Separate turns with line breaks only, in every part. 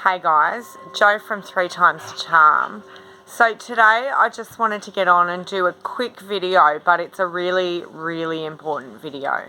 Hey guys, Jo from 3 Times the Charm. So today I just wanted to get on and do a quick video, but it's a really, really important video.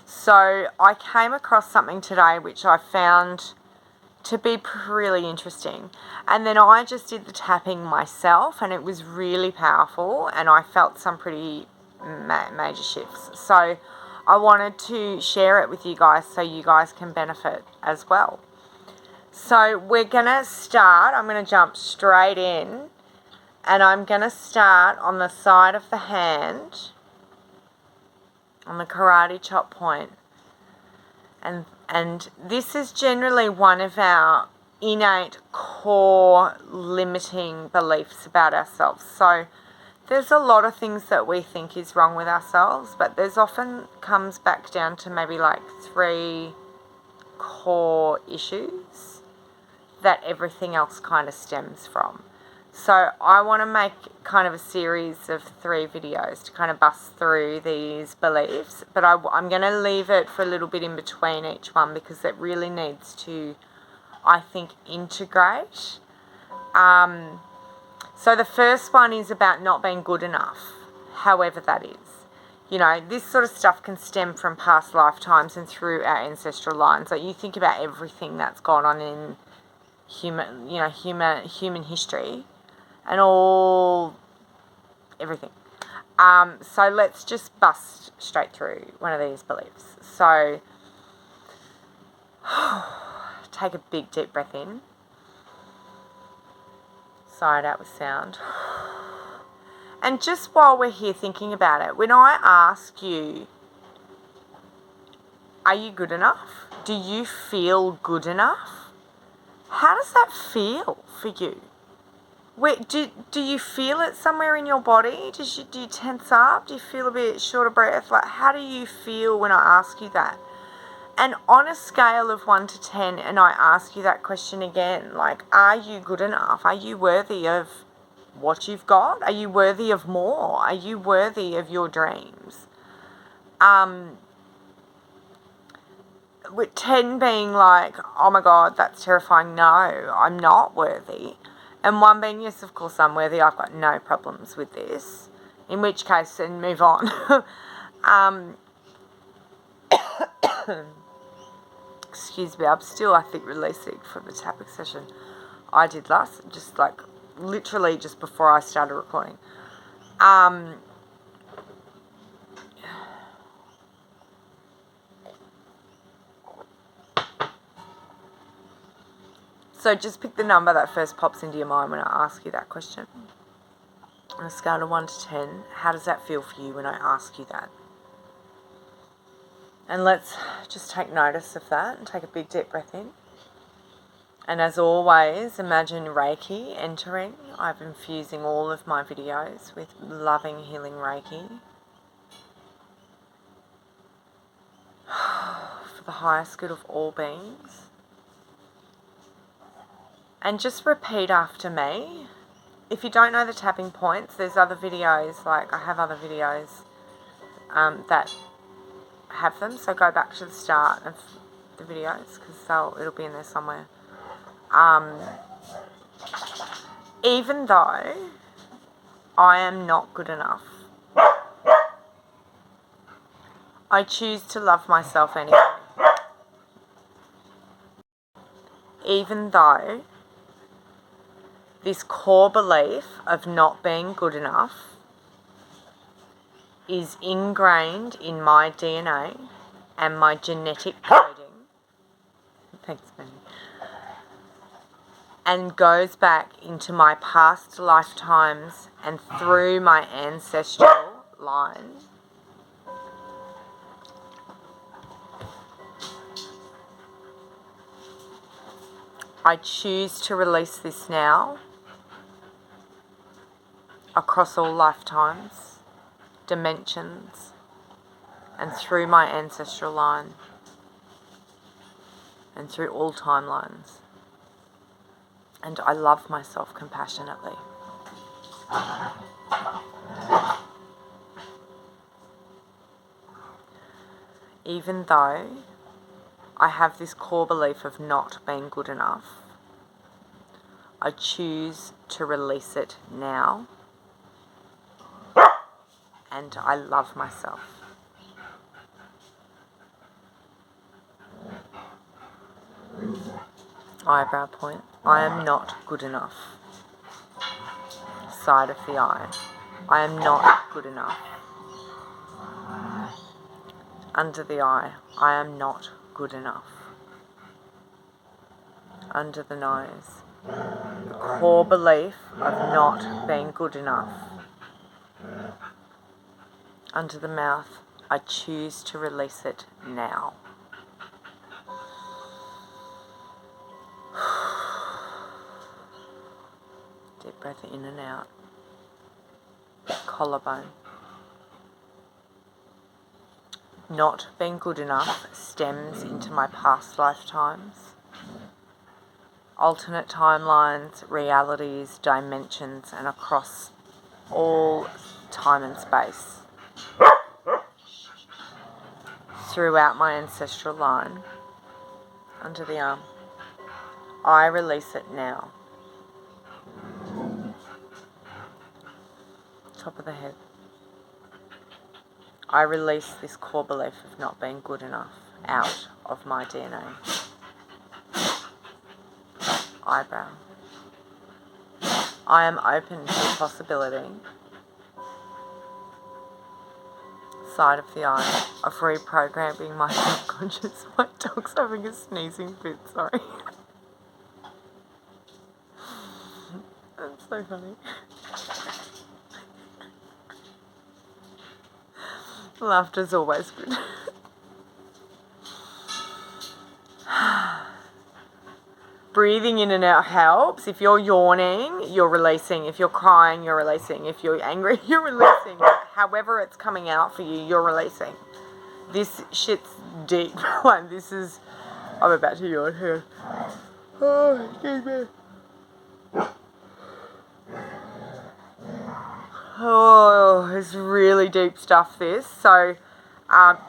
So I came across something today which I found to be really interesting. And then I just did the tapping myself and it was really powerful and I felt some pretty major shifts. So I wanted to share it with you guys so you guys can benefit as well. So we're going to start, I'm going to jump straight in and I'm going to start on the side of the hand, on the karate chop point. And this is generally one of our innate core limiting beliefs about ourselves. So there's a lot of things that we think is wrong with ourselves, but there's often comes back down to maybe like 3 core issues that everything else kind of stems from. So I want to make kind of a series of 3 videos to kind of bust through these beliefs, but I'm going to leave it for a little bit in between each one because it really needs to, I think, integrate. So the first one is about not being good enough, however that is. You know, this sort of stuff can stem from past lifetimes and through our ancestral lines. Like you think about everything that's gone on in human history and everything. So let's just bust straight through one of these beliefs. So take a big deep breath in, sigh it out with sound. And just while we're here thinking about it, when I ask you, are you good enough? Do you feel good enough? How does that feel for you? Do you feel it somewhere in your body? Do you tense up? Do you feel a bit short of breath? Like, how do you feel when I ask you that? And on a scale of 1 to 10, and I ask you that question again, like, are you good enough? Are you worthy of what you've got? Are you worthy of more? Are you worthy of your dreams? With 10 being like, oh my God, that's terrifying. No, I'm not worthy. And 1 being, yes, of course I'm worthy. I've got no problems with this. In which case, then move on. Excuse me, I'm still, I think, releasing from the tapping session I did last, just like literally just before I started recording. So just pick the number that first pops into your mind when I ask you that question. On a scale of 1 to 10, how does that feel for you when I ask you that? And let's just take notice of that and take a big deep breath in. And as always, imagine Reiki entering. I'm infusing all of my videos with loving, healing Reiki. For the highest good of all beings. And just repeat after me. If you don't know the tapping points, there's other videos, like I have other videos that have them. So go back to the start of the videos because it'll be in there somewhere. Even though I am not good enough, I choose to love myself anyway. Even though this core belief of not being good enough is ingrained in my DNA and my genetic coding. Thanks, Benny. And goes back into my past lifetimes and through my ancestral line. I choose to release this now across all lifetimes, dimensions, and through my ancestral line and through all timelines. And I love myself compassionately. Even though I have this core belief of not being good enough, I choose to release it now. And I love myself. Eyebrow point. I am not good enough. Side of the eye. I am not good enough. Under the eye. I am not good enough. Under the nose. The core belief of not being good enough. Under the mouth. I choose to release it now. Deep breath in and out. Collarbone. Not being good enough stems into my past lifetimes. Alternate timelines, realities, dimensions, and across all time and space. Throughout my ancestral line. Under the arm. I release it now. Top of the head. I release this core belief of not being good enough out of my DNA. Eyebrow. I am open to the possibility, side of the eye, of reprogramming my subconscious. My dog's having a sneezing fit, sorry. That's so funny. Laughter's always good. Breathing in and out helps. If you're yawning, you're releasing. If you're crying, you're releasing. If you're angry, you're releasing. However it's coming out for you, you're releasing. This shit's deep. Like, this is... I'm about to yawn here. Oh, excuse me. Oh, it's really deep stuff, this. So,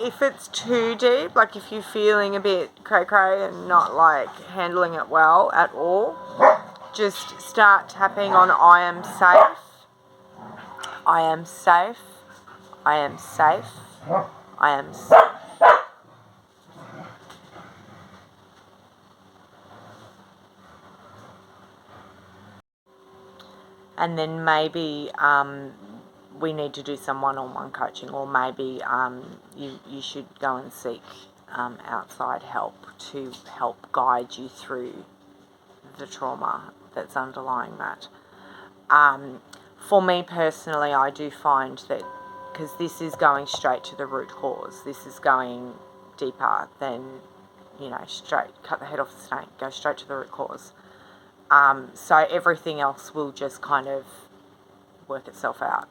if it's too deep, like if you're feeling a bit cray-cray and not like handling it well at all, just start tapping on I am safe. I am safe. I am safe. I am safe. And then maybe we need to do some one-on-one coaching, or maybe you should go and seek outside help to help guide you through the trauma that's underlying that. For me personally, I do find that, because this is going straight to the root cause, this is going deeper than, straight, cut the head off the snake, go straight to the root cause. So everything else will just kind of work itself out.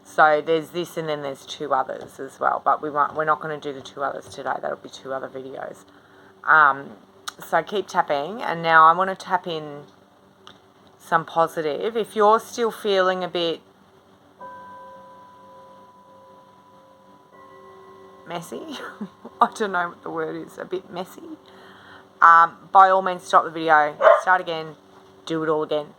So there's this, and then there's two others as well, but we're not going to do the two others today. That'll be two other videos. So keep tapping, and now I want to tap in some positive. If you're still feeling a bit messy, I don't know what the word is, a bit messy, by all means stop the video, start again, do it all again,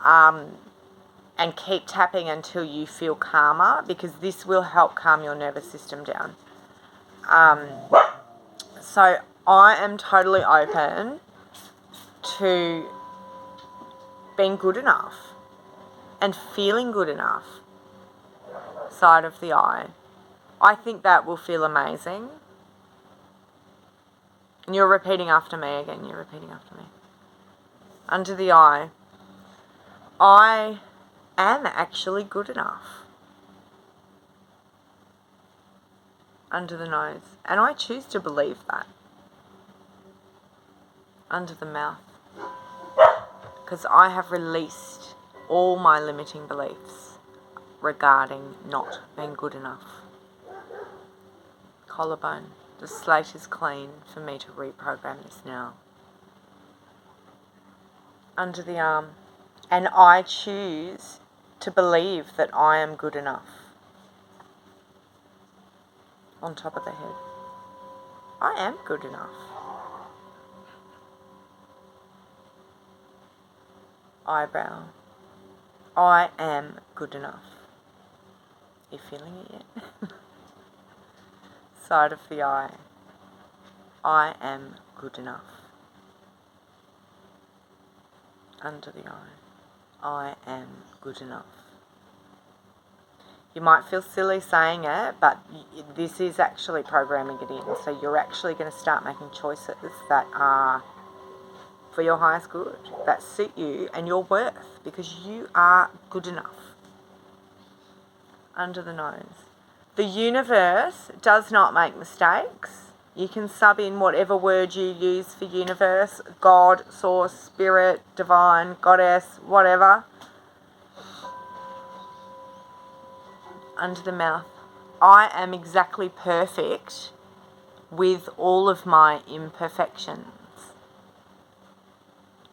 and keep tapping until you feel calmer, because this will help calm your nervous system down. So I am totally open to being good enough and feeling good enough, side of the eye. I think that will feel amazing. And you're repeating after me again. You're repeating after me. Under the eye. I am actually good enough. Under the nose. And I choose to believe that. Under the mouth. Because I have released all my limiting beliefs regarding not being good enough. Collarbone. The slate is clean for me to reprogram this now. Under the arm. And I choose to believe that I am good enough. On top of the head. I am good enough. eyebrow. I am good enough. You feeling it yet? Side of the eye. I am good enough. Under the eye. I am good enough. You might feel silly saying it, but this is actually programming it in. So you're actually going to start making choices that are for your highest good, that suit you and your worth, because you are good enough. Under the nose. The universe does not make mistakes. You can sub in whatever word you use for universe, God, source, spirit, divine, goddess, whatever. Under the mouth. I am exactly perfect with all of my imperfections.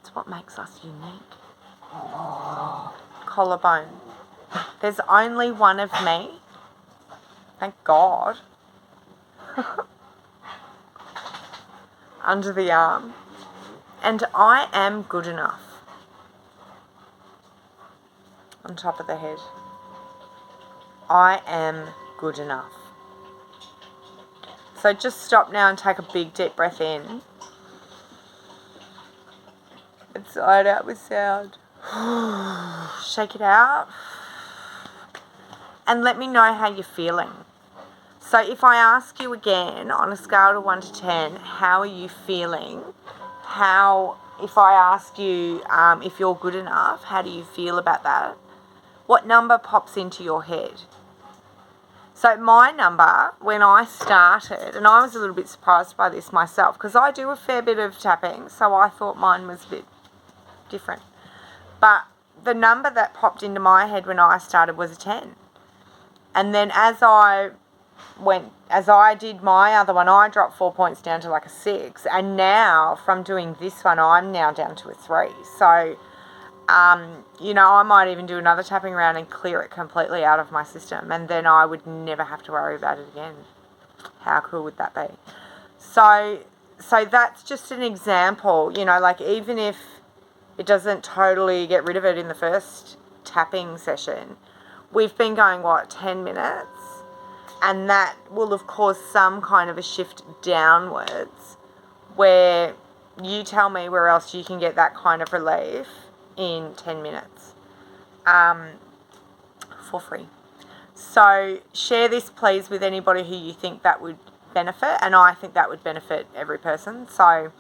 It's what makes us unique. Collarbone. There's only one of me. Thank God. Under the arm. And I am good enough. On top of the head. I am good enough. So just stop now and take a big deep breath in. And sigh it out with sound. Shake it out. And let me know how you're feeling. So if I ask you again on a scale of 1 to 10, how are you feeling? If I ask you if you're good enough, how do you feel about that? What number pops into your head? So my number, when I started, and I was a little bit surprised by this myself, because I do a fair bit of tapping, so I thought mine was a bit different. But the number that popped into my head when I started was a 10. And then as I did my other one, I dropped 4 points down to like a 6. And now, from doing this one, I'm now down to a 3. So, I might even do another tapping round and clear it completely out of my system. And then I would never have to worry about it again. How cool would that be? So that's just an example, like even if it doesn't totally get rid of it in the first tapping session, we've been going, 10 minutes? And that will have caused some kind of a shift downwards where you tell me where else you can get that kind of relief in 10 minutes for free. So share this, please, with anybody who you think that would benefit. And I think that would benefit every person. So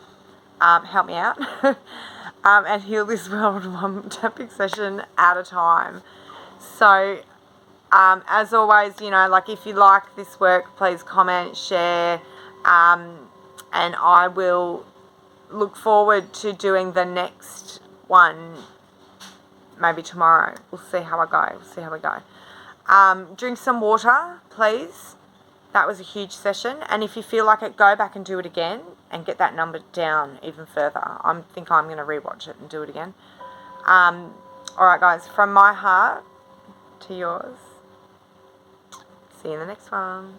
help me out and heal this world one tapping session at a time. So as always, if you like this work, please comment, share, and I will look forward to doing the next one maybe tomorrow. We'll see how I go. Drink some water, please. That was a huge session. And if you feel like it, go back and do it again and get that number down even further. I think I'm going to rewatch it and do it again. All right, guys, from my heart to yours. See you in the next one.